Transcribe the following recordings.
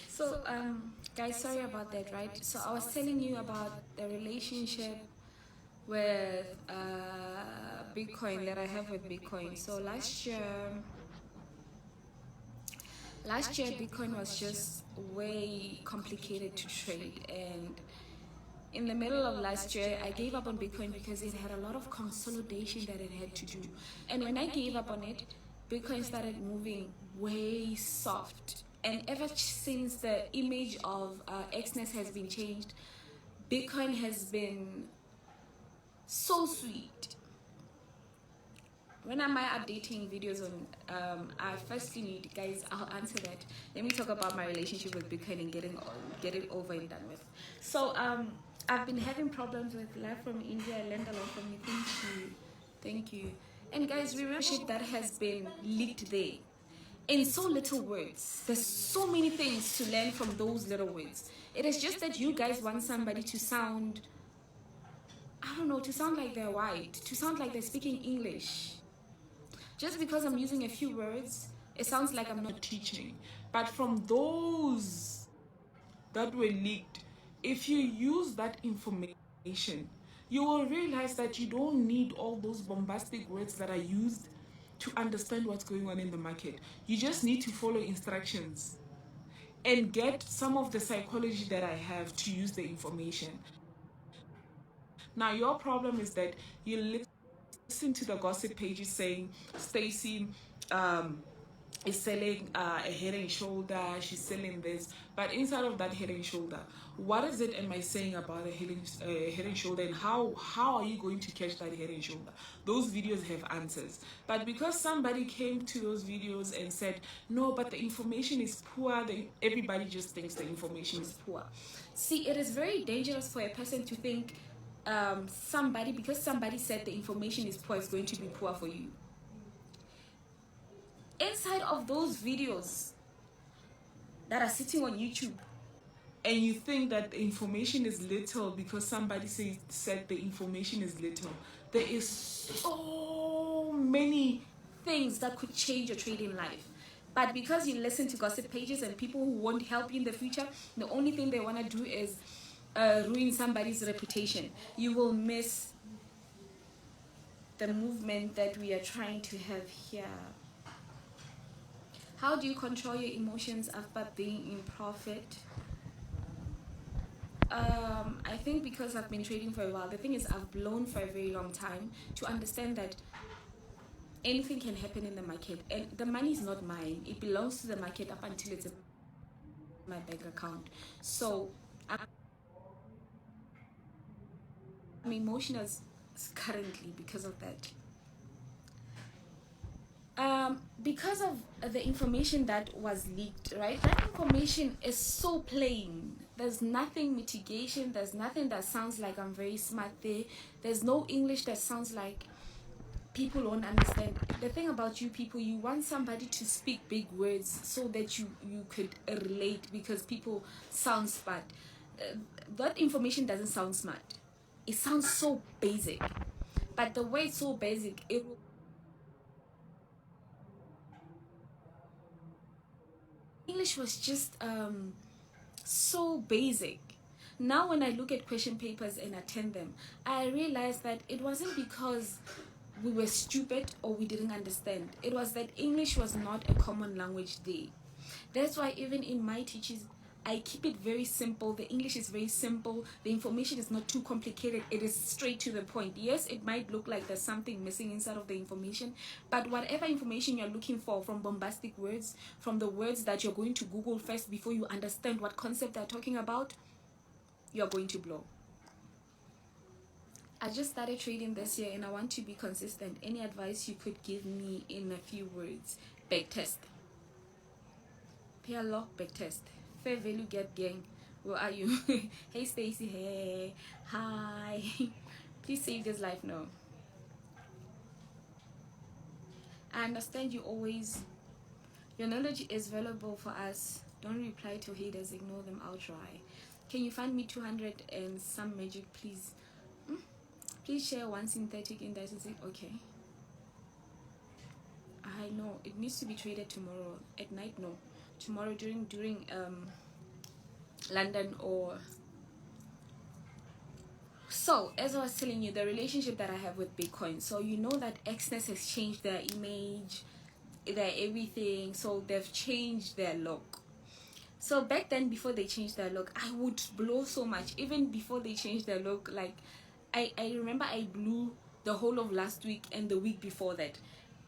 So, guys, sorry about that, right? So, I was telling you about the relationship with Bitcoin that I have with Bitcoin. So, last year, Bitcoin was just way complicated to trade. And in the middle of last year, I gave up on Bitcoin because it had a lot of consolidation that it had to do. And when I gave up on it, Bitcoin started moving way soft. And ever since the image of Xness has been changed, Bitcoin has been so sweet. When am I updating videos on? I firstly need, guys, I'll answer that. Let me talk about my relationship with Bitcoin and get it over and done with. So I've been having problems with life from India. I learned a lot from you. Thank you. And guys, remember shit that has been leaked there in so little words. There's so many things to learn from those little words. It is just that you guys want somebody to sound, I don't know, to sound like they're white, to sound like they're speaking English. Just because I'm using a few words, it sounds like I'm not teaching. But from those that were leaked, if you use that information, you will realize that you don't need all those bombastic words that are used to understand what's going on in the market. You just need to follow instructions and get some of the psychology that I have to use the information. Now, your problem is that you listen to the gossip pages saying Stacey is selling a head and shoulder, she's selling this, but inside of that head and shoulder, what is it am I saying about a head and shoulder, and how are you going to catch that head and shoulder? Those videos have answers, but because somebody came to those videos and said no, but the information is poor, everybody just thinks the information is poor. See, it is very dangerous for a person to think somebody, because somebody said the information is poor, is going to be poor for you. Inside of those videos that are sitting on YouTube, and you think that the information is little because somebody said the information is little, there is so many things that could change your trading life. But because you listen to gossip pages and people who won't help you in the future, the only thing they want to do is ruin somebody's reputation. You will miss the movement that we are trying to have here. How do you control your emotions after being in profit? I think because I've been trading for a while, the thing is I've blown for a very long time to understand that anything can happen in the market, and the money is not mine. It belongs to the market up until it's in my bank account. So I'm emotional currently because of that. Because of the information that was leaked, right? That information is so plain. There's nothing mitigation. There's nothing that sounds like I'm very smart there. There's no English that sounds like people won't understand. The thing about you people, you want somebody to speak big words so that you could relate, because people sound smart. That information doesn't sound smart. It sounds so basic. But the way it's so basic, English was just so basic. Now when I look at question papers and attend them, I realize that it wasn't because we were stupid or we didn't understand. It was that English was not a common language there. That's why even in my teachings, I keep it very simple. The English is very simple. The information is not too complicated. It is straight to the point. Yes, it might look like there's something missing inside of the information, but whatever information you're looking for, from bombastic words, from the words that you're going to Google first before you understand what concept they're talking about, you're going to blow. I just started trading this year and I want to be consistent. Any advice you could give me in a few words? Back test. Pair lock, back test. Fair value get gang. Where are you? Hey Stacey, hey. Hi. Please save this life now. I understand your knowledge is valuable for us. Don't reply to haters, ignore them outright. Can you find me 200 and some magic, please? Please share one synthetic in that. Okay. I know it needs to be traded tomorrow at night. No, tomorrow during London or so. As I was telling you, the relationship that I have with Bitcoin. So you know that Xness has changed their image, their everything. So they've changed their look. So back then, before they changed their look, I would blow so much. Even before they changed their look, like I remember I blew the whole of last week and the week before that,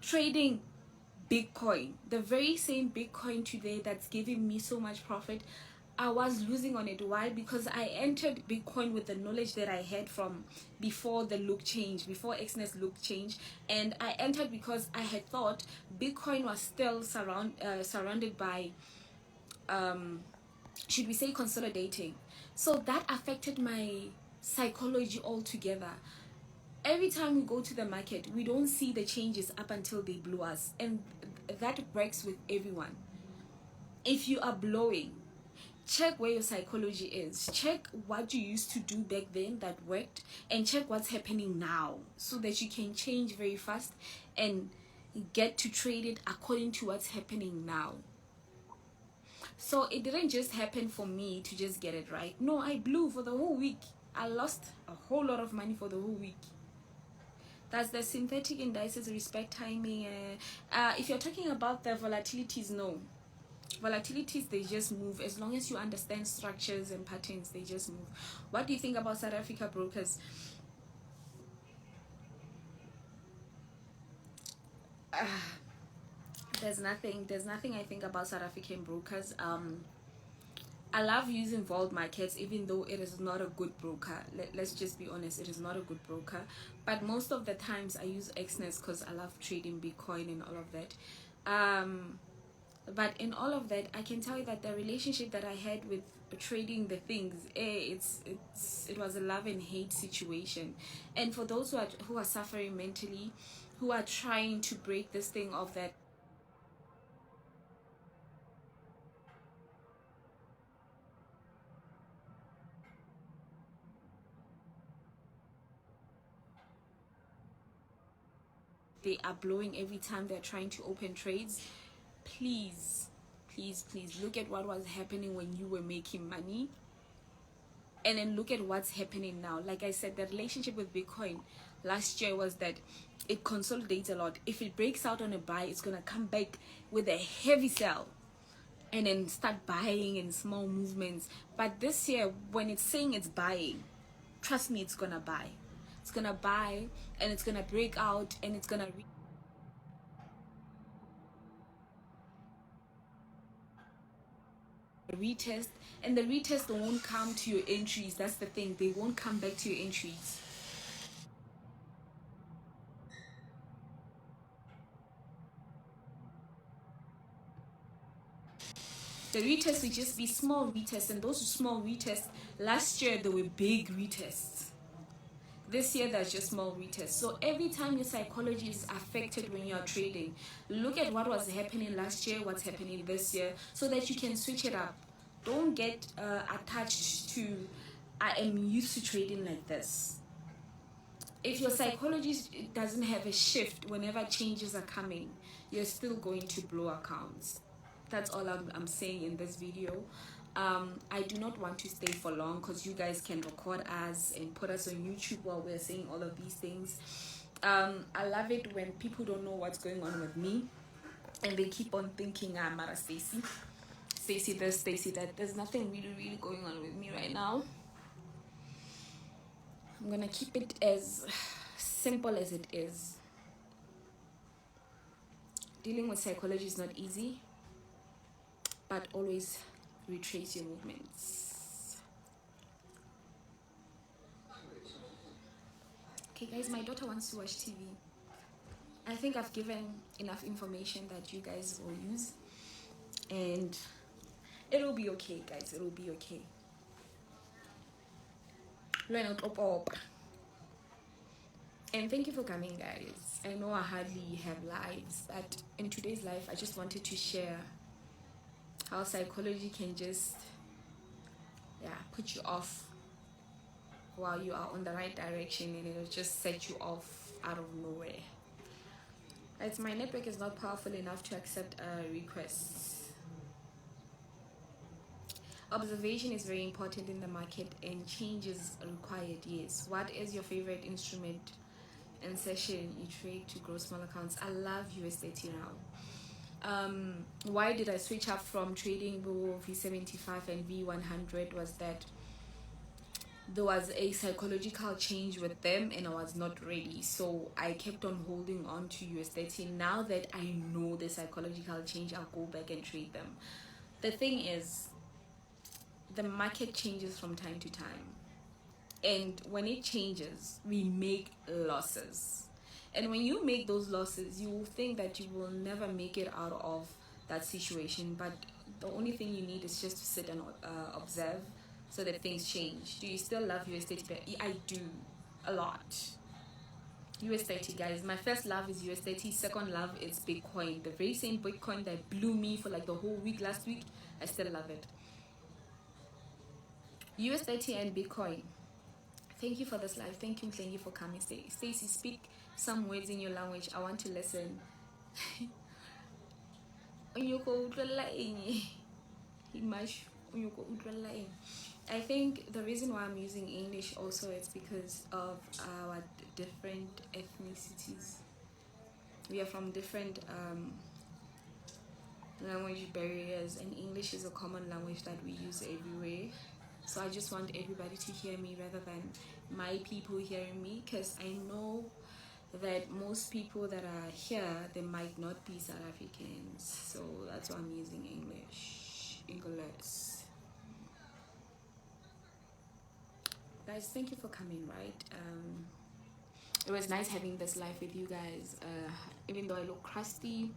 trading Bitcoin, the very same Bitcoin today that's giving me so much profit. I was losing on it. Why? Because I entered Bitcoin with the knowledge that I had from before the look change, before Xness look change, and I entered because I had thought Bitcoin was still surrounded by should we say consolidating. So that affected my psychology altogether. Every time we go to the market, we don't see the changes up until they blow us, and that works with everyone. If you are blowing, check where your psychology is, check what you used to do back then that worked, and check what's happening now, so that you can change very fast and get to trade it according to what's happening now. So it didn't just happen for me to just get it right. No, I blew for the whole week. I lost a whole lot of money for the whole week. That's the synthetic indices, respect timing. If you're talking about the volatilities, no. Volatilities, they just move. As long as you understand structures and patterns, they just move. What do you think about South Africa brokers? There's nothing I think about South African brokers. I love using Vault Markets, even though it is not a good broker. Let's just be honest, it is not a good broker. But most of the times I use Xness because I love trading Bitcoin and all of that. But in all of that, I can tell you that the relationship that I had with trading the things, it was a love and hate situation. And for those who are suffering mentally, who are trying to break this thing of that, they are blowing every time they're trying to open trades, please, please look at what was happening when you were making money, and then look at what's happening now. Like I said, the relationship with Bitcoin last year was that it consolidates a lot. If it breaks out on a buy, it's gonna come back with a heavy sell and then start buying in small movements. But this year, when it's saying it's buying, trust me, it's gonna buy. It's gonna buy, and it's gonna break out, and it's gonna retest, and the retest won't come to your entries. That's the thing, they won't come back to your entries. The retests will just be small retests, and those small retests, last year they were big retests. This year there's just small retests. So every time your psychology is affected when you're trading, look at what was happening last year, what's happening this year, so that you can switch it up. Don't get attached to I am used to trading like this. If your psychology doesn't have a shift whenever changes are coming, you're still going to blow accounts. That's all I'm saying in this video. I do not want to stay for long because you guys can record us and put us on YouTube while we're saying all of these things. I love it when people don't know what's going on with me and they keep on thinking I'm Mara Stacey this, Stacey that. There's nothing really going on with me right now. I'm gonna keep it as simple as it is. Dealing with psychology is not easy, but always retrace your movements. Okay guys, my daughter wants to watch TV. I think I've given enough information that you guys will use, and it'll be okay guys, it'll be okay. And thank you for coming guys. I know I hardly have lives, but in today's life I just wanted to share how psychology can just put you off while you are on the right direction, and it'll just set you off out of nowhere. It's my network is not powerful enough to accept requests. Observation is very important in the market and change is required. Yes. What is your favorite instrument and session you trade to grow small accounts? I love USDT now. Why did I switch up from trading V75 and V100 was that there was a psychological change with them and I was not ready, so I kept on holding on to USDT. Now that I know the psychological change, I'll go back and trade them. The thing is, the market changes from time to time, and when it changes we make losses, and when you make those losses you will think that you will never make it out of that situation, but the only thing you need is just to sit and observe so that things change. Do you still love USDT? I do, a lot. USDT, guys, my first love is USDT. Second love is Bitcoin, the very same Bitcoin that blew me for like the whole week last week. I still love it. USDT and Bitcoin. Thank you for this live. Thank you for coming. Stacey, speak some words in your language. I want to listen. I think the reason why I'm using English also is because of our different ethnicities. We are from different language barriers, and English is a common language that we use everywhere. So I just want everybody to hear me rather than my people hearing me, because I know that most people that are here, they might not be South Africans. So that's why I'm using English. Guys, thank you for coming, right? It was nice having this live with you guys. Even though I look crusty,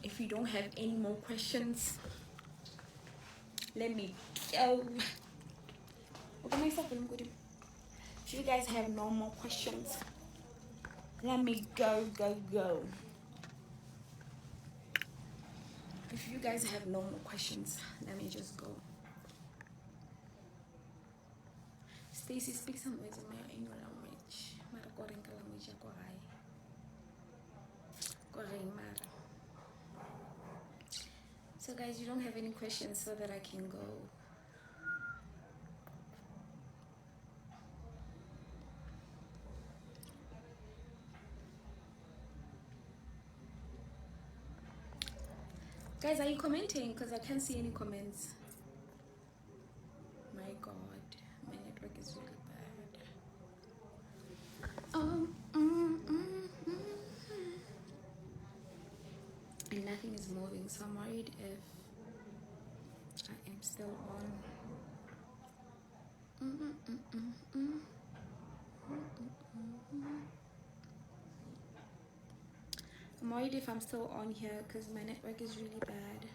if you don't have any more questions, let me go. If you guys have no more questions, let me go. If you guys have no more questions, let me just go. Stacey, speak some words in my English language. So guys, you don't have any questions so that I can go. Guys, are you commenting? Because I can't see any comments. My God, my network is really bad. And nothing is moving, so I'm worried if I am still on. I'm worried if I'm still on here because my network is really bad.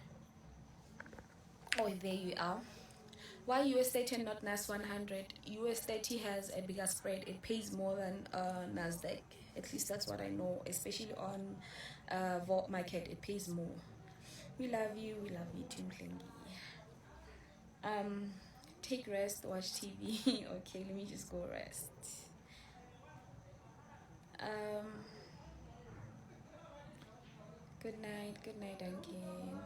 Oh, there you are. Why US30 and not NAS 100? US30 has a bigger spread. It pays more than Nasdaq. At least that's what I know. Especially on Vault Market, it pays more. We love you too, Klingi. Take rest, watch TV. Okay, let me just go rest. Good night, Duncan.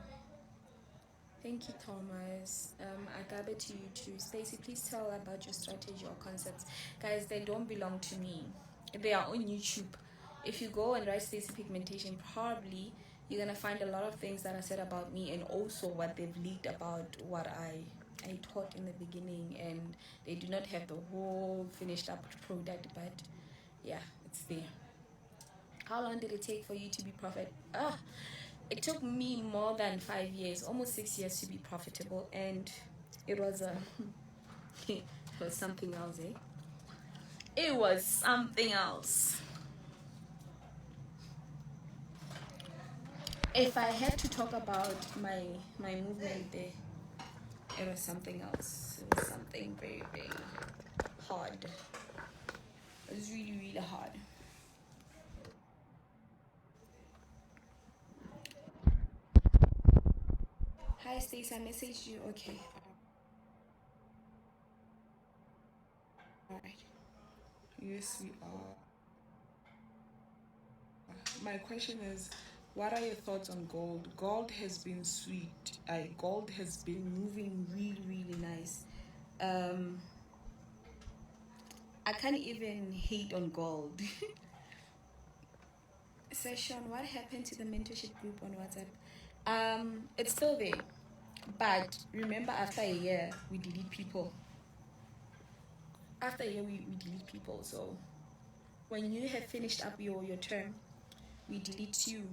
Thank you, Thomas. I gather to you too. Stacey, please tell about your strategy or concepts. Guys, they don't belong to me. They are on YouTube. If you go and write Stacey Pigmentation, probably you're gonna find a lot of things that are said about me, and also what they've leaked about what I taught in the beginning, and they do not have the whole finished up product, but yeah, it's there. How long did it take for you to be profit? It took me more than 5 years, almost 6 years to be profitable, and it was it was something else, eh? It was something else. If I had to talk about my movement there, it was something else. It was something very, very hard. It was really, really hard. Hi Stacey, I messaged you. Okay. Right. Yes, we are. My question is, what are your thoughts on gold? Gold has been sweet. Gold has been moving really, really nice. Um, I can't even hate on gold. Session, what happened to the mentorship group on WhatsApp? It's still there. But remember, after a year, we delete people. After a year, we delete people. So when you have finished up your term, we delete you.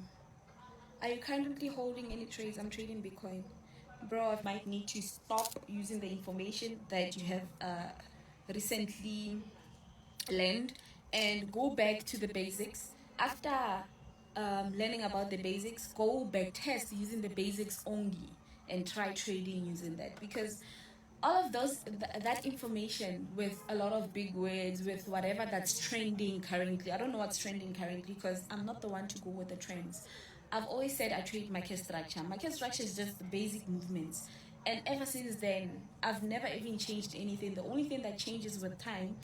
Are you currently holding any trades? I'm trading Bitcoin. Bro, I might need to stop using the information that you have recently learned and go back to the basics. After learning about the basics, go back test using the basics only and try trading using that, because all of that information with a lot of big words, with whatever that's trending currently. I don't know what's trending currently because I'm not the one to go with the trends. I've always said I trade market structure. Market structure is just the basic movements, and ever since then I've never even changed anything. The only thing that changes with time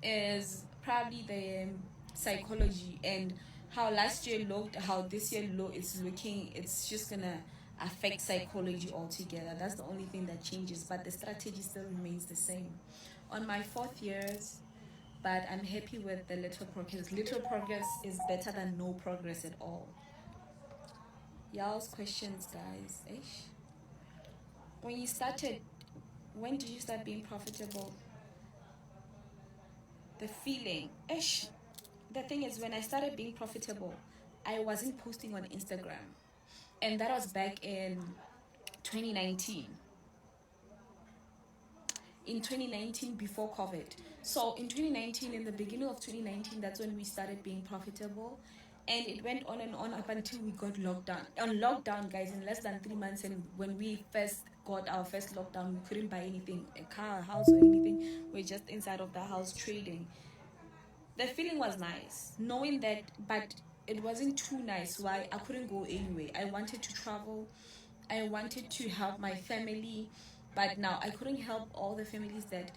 is probably the psychology, and how last year looked, how this year is looking. It's just gonna affect psychology altogether. That's the only thing that changes, but the strategy still remains the same. On my 4th years, but I'm happy with the little progress. Little progress is better than no progress at all. Y'all's questions, guys. Ish. When you started, when did you start being profitable? The feeling. Ish. The thing is, when I started being profitable, I wasn't posting on Instagram. And that was back in 2019. In 2019, before COVID. So in 2019, in the beginning of 2019, that's when we started being profitable. And it went on and on up until we got locked down. On lockdown, guys, in less than 3 months, and when we first got our first lockdown, we couldn't buy anything, a car, a house, or anything. We're just inside of the house trading. The feeling was nice knowing that, but it wasn't too nice. Why? I couldn't go anywhere. I wanted to travel, I wanted to help my family, but now I couldn't help all the families that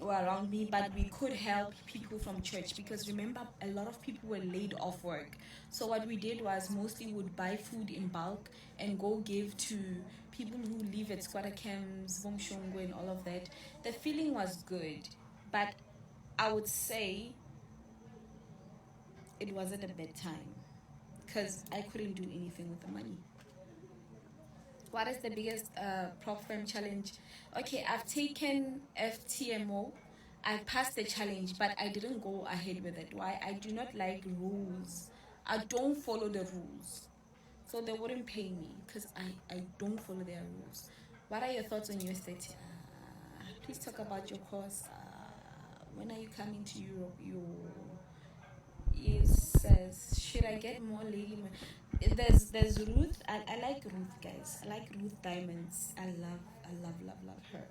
were around me, but we could help people from church, because remember, a lot of people were laid off work. So what we did was mostly would buy food in bulk and go give to people who live at squatter camps, Vomshongo, and all of that. The feeling was good, but I would say it wasn't a bad time because I couldn't do anything with the money. What is the biggest prop firm challenge? Okay, I've taken FTMO. I passed the challenge, but I didn't go ahead with it. Why? I do not like rules. I don't follow the rules. So they wouldn't pay me because I don't follow their rules. What are your thoughts on USDT? Please talk about your course. When are you coming to Europe? It says, should I get more lady? There's Ruth. I like Ruth, guys. I like Ruth Diamonds. I love her.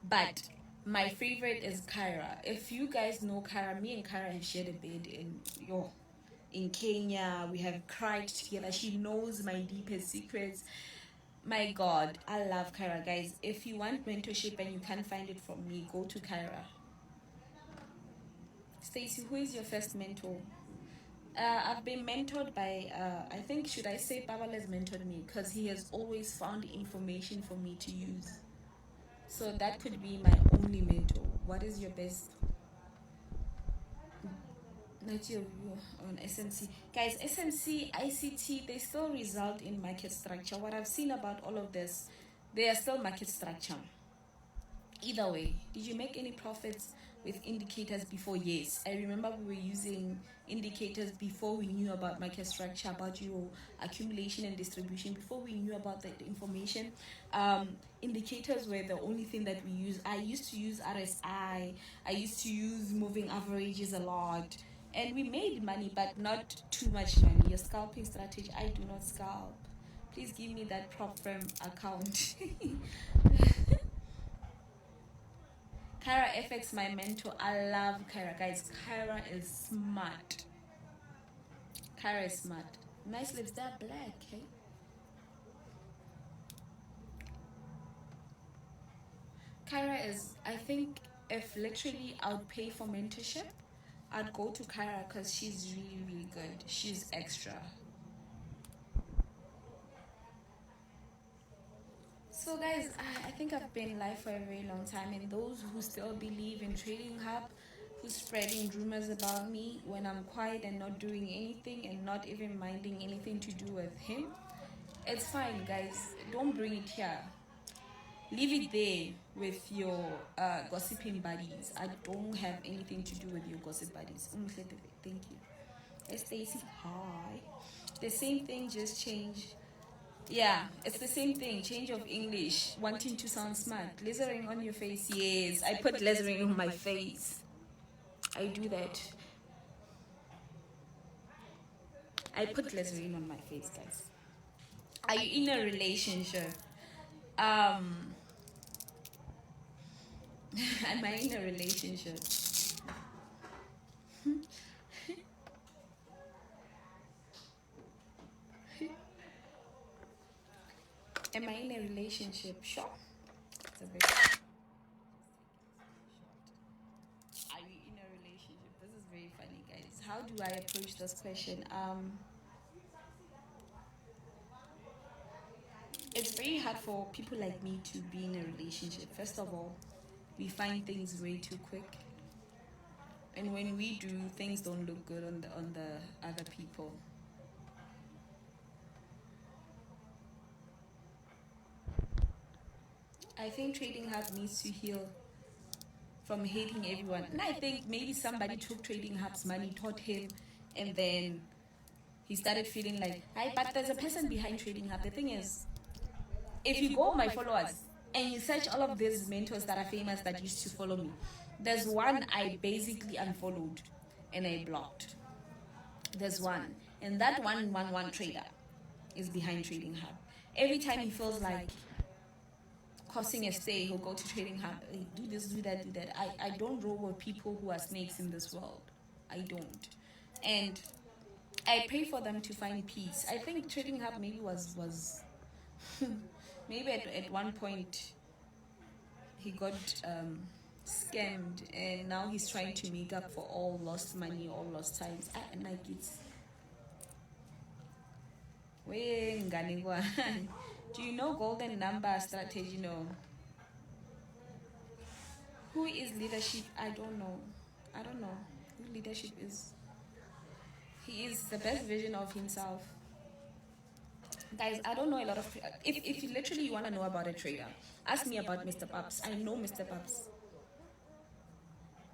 But my favorite is Kyra. If you guys know Kyra, me and Kyra have shared a bed in Kenya. We have cried together. She knows my deepest secrets. My God, I love Kyra, guys. If you want mentorship and you can't find it from me, go to Kyra. Stacey, who is your first mentor? I've been mentored by, I think, should I say Babal has mentored me because he has always found information for me to use. So that could be my only mentor. What is your best? Not your view on SMC. Guys, SMC, ICT, they still result in market structure. What I've seen about all of this, they are still market structure. Either way, did you make any profits with indicators before? Yes, I remember we were using indicators before we knew about market structure, about your accumulation and distribution, before we knew about that information. Indicators were the only thing that we use. I used to use RSI, I used to use moving averages a lot, and we made money, but not too much money. Your scalping strategy, I do not scalp. Please give me that prop firm account. Kyra FX, my mentor. I love Kyra. Guys, Kyra is smart. Kyra is smart. Nice lips, they're black, hey? Kyra is, I think, if literally I would pay for mentorship, I'd go to Kyra because she's really, really good. She's extra. So guys, I think I've been live for a very long time, and those who still believe in Trading Hub, who's spreading rumors about me when I'm quiet and not doing anything and not even minding anything to do with him, it's fine guys, don't bring it here. Leave it there with your gossiping buddies. I don't have anything to do with your gossip buddies. Thank you. Stacey, hi. The same thing, just change. Yeah, it's the same thing. Change of English. Wanting to sound smart. Lasering on your face. Yes, I put lasering on my face. I do that. I put lasering on my face, guys. Are you in a relationship? Am I in a relationship? Am I in a relationship? Sure. Are you in a relationship? This is very funny, guys. How do I approach this question? It's very hard for people like me to be in a relationship. First of all, we find things way too quick, and when we do, things don't look good on the other people. I think Trading Hub needs to heal from hating everyone. And I think maybe somebody took Trading Hub's money, taught him, and then he started feeling like, hi, but there's a person behind Trading Hub. The thing is, if you go on my followers and you search all of these mentors that are famous that used to follow me, there's one I basically unfollowed and I blocked. There's one. And that one trader is behind Trading Hub. Every time he feels like causing a stay, he'll go to Trading Hub. Do this, do that, do that. I don't roll with people who are snakes in this world. I don't. And I pray for them to find peace. I think Trading Hub maybe was maybe at one point he got scammed, and now he's trying to make up for all lost money, all lost times. And like it's do you know golden number strategy? No. Who is leadership? I don't know who leadership is. He is the best version of himself. Guys, I don't know a lot of. If you literally want to know about a trader, ask me about Mr. Pups. I know Mr. Pups.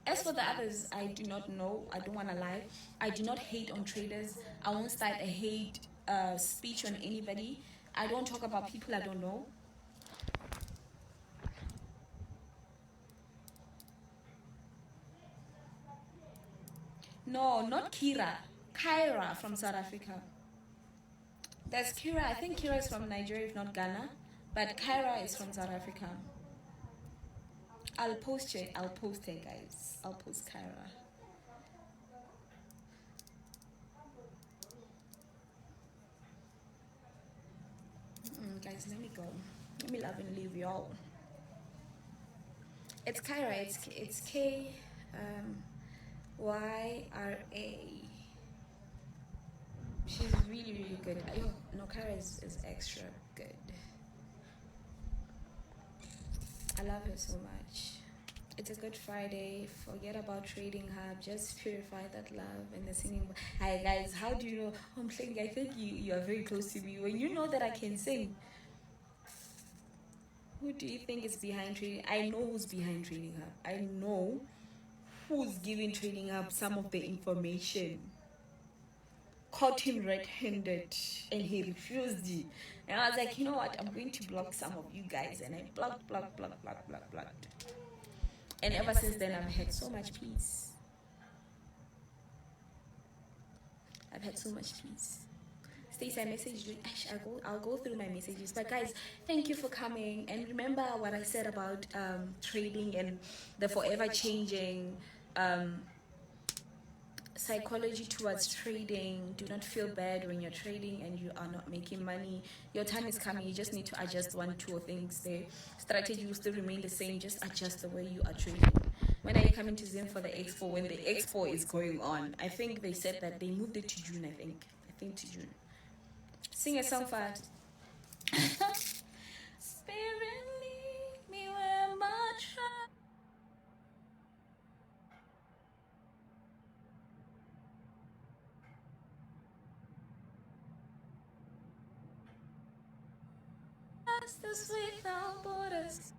As for the others, I do not know. I don't want to lie. I do not hate on traders. I won't start a hate speech on anybody. I don't talk about people I don't know. No, not Kira. Kyra from South Africa. There's Kira. I think Kira is from Nigeria, if not Ghana. But Kyra is from South Africa. I'll post it. I'll post it, guys. I'll post Kyra. Guys, let me go. Let me love and leave y'all. It's Kyra. It's K YRA. She's really, really good. No, Kyra is extra good. I love her so much. It's a good Friday. Forget about Trading Hub. Just purify that love and the singing. Hi guys, how do you know? I'm saying I think you are very close to me. When you know that I can sing. Who do you think is behind Trading? I know who's behind Trading Hub. I know who's giving Trading Hub some of the information. Caught him red-handed and he refused it. And I was like, you know what? I'm going to block some of you guys. And I blocked. And ever since then, I've had so much peace. I've had so much peace. Stacey, I messaged you. I'll go through my messages. But guys, thank you for coming. And remember what I said about trading and the forever changing psychology towards trading. Do not feel bad when you're trading and you are not making money. Your time is coming. You just need to adjust 1, 2 things there. Strategy will still remain the same. Just adjust the way you are trading. When are you coming to Zim for the expo? When the expo is going on. I think they said that they moved it to June, I think to June. Sing a song fast. Spirit, lead me where my trust is without borders.